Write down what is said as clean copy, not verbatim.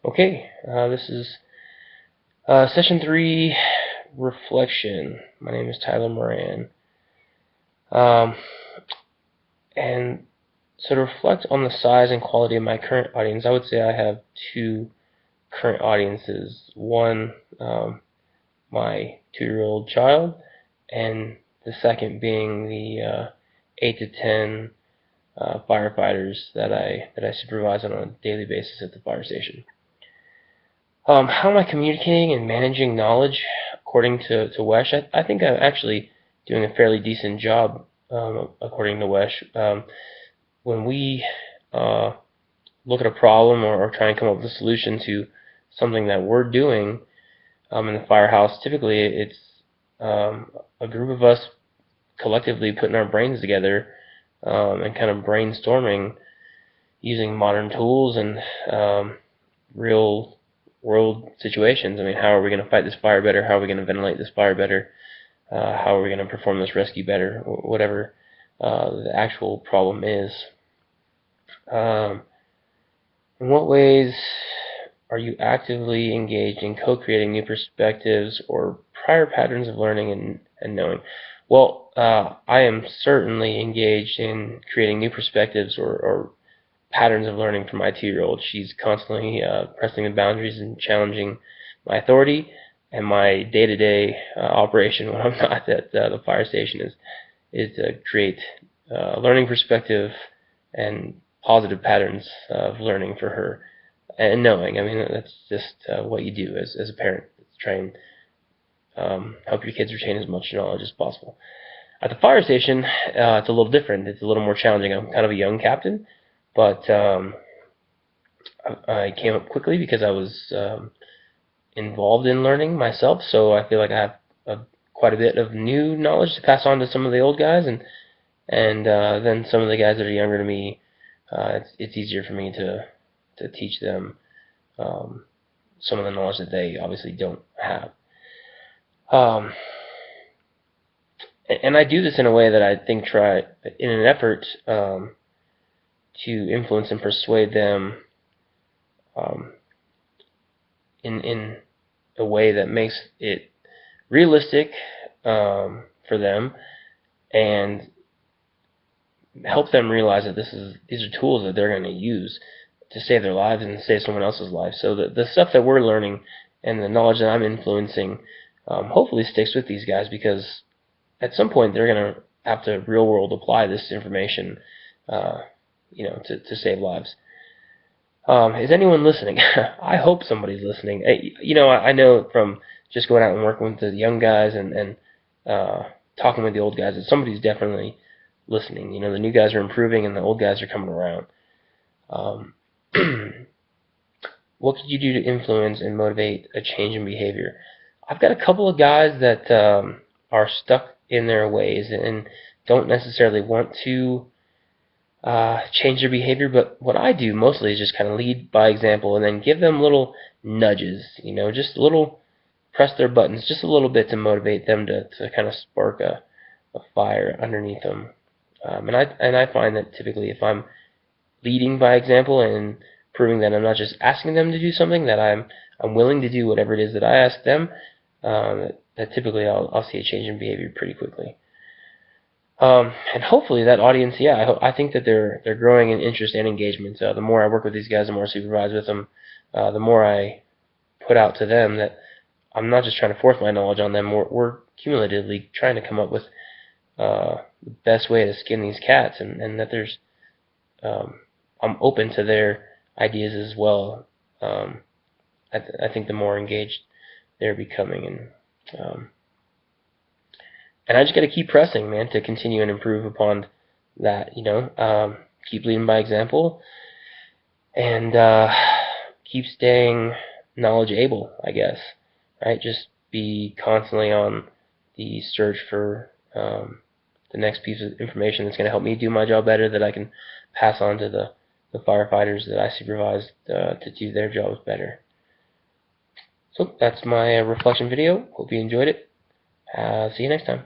Okay, this is Session 3 Reflection. My name is Tyler Moran. Um, and so to reflect on the size and quality of my current audience, I would say I have two current audiences. One, my 2-year-old child, and the second being the 8 to 10 firefighters that I supervise on a daily basis at the fire station. How am I communicating and managing knowledge according to Wesh? I think I'm actually doing a fairly decent job according to Wesh. When we look at a problem or try and come up with a solution to something that we're doing in the firehouse, typically it's a group of us collectively putting our brains together and kind of brainstorming using modern tools and real world situations. I mean, how are we going to fight this fire better? How are we going to ventilate this fire better? How are we going to perform this rescue better? Whatever the actual problem is. In what ways are you actively engaged in co-creating new perspectives or prior patterns of learning and knowing? Well, I am certainly engaged in creating new perspectives or patterns of learning for my 2-year-old. She's constantly pressing the boundaries and challenging my authority, and my day-to-day operation when I'm not at the fire station is to create learning perspective and positive patterns of learning for her and knowing. I mean, that's just what you do as a parent. It's try and help your kids retain as much knowledge as possible. At the fire station, it's a little different. It's a little more challenging. I'm kind of a young captain, but I came up quickly because I was involved in learning myself, so I feel like I have quite a bit of new knowledge to pass on to some of the old guys, and then some of the guys that are younger to me, it's easier for me to teach them some of the knowledge that they obviously don't have. And I do this in a way that I think in an effort to influence and persuade them in a way that makes it realistic for them and help them realize that these are tools that they're going to use to save their lives and save someone else's life. So the stuff that we're learning and the knowledge that I'm influencing hopefully sticks with these guys, because at some point they're going to have to real world apply this information to save lives. Is anyone listening? I hope somebody's listening. I know from just going out and working with the young guys and talking with the old guys that somebody's definitely listening. The new guys are improving and the old guys are coming around. What could you do to influence and motivate a change in behavior? I've got a couple of guys that are stuck in their ways and don't necessarily want to change their behavior, but what I do mostly is just kind of lead by example and then give them little nudges, just a little, press their buttons just a little bit to motivate them to kind of spark a fire underneath them. And I find that typically if I'm leading by example and proving that I'm not just asking them to do something, that I'm willing to do whatever it is that I ask them, that typically I'll see a change in behavior pretty quickly. And hopefully that audience, I think that they're growing in interest and engagement. The more I work with these guys, the more I supervise with them, the more I put out to them that I'm not just trying to force my knowledge on them. We're cumulatively trying to come up with the best way to skin these cats, and that there's I'm open to their ideas as well. I think the more engaged they're becoming, and I just got to keep pressing, man, to continue and improve upon that. Keep leading by example, and keep staying knowledgeable, I guess. Right? Just be constantly on the search for the next piece of information that's going to help me do my job better, that I can pass on to the firefighters that I supervise to do their jobs better. So that's my reflection video. Hope you enjoyed it. See you next time.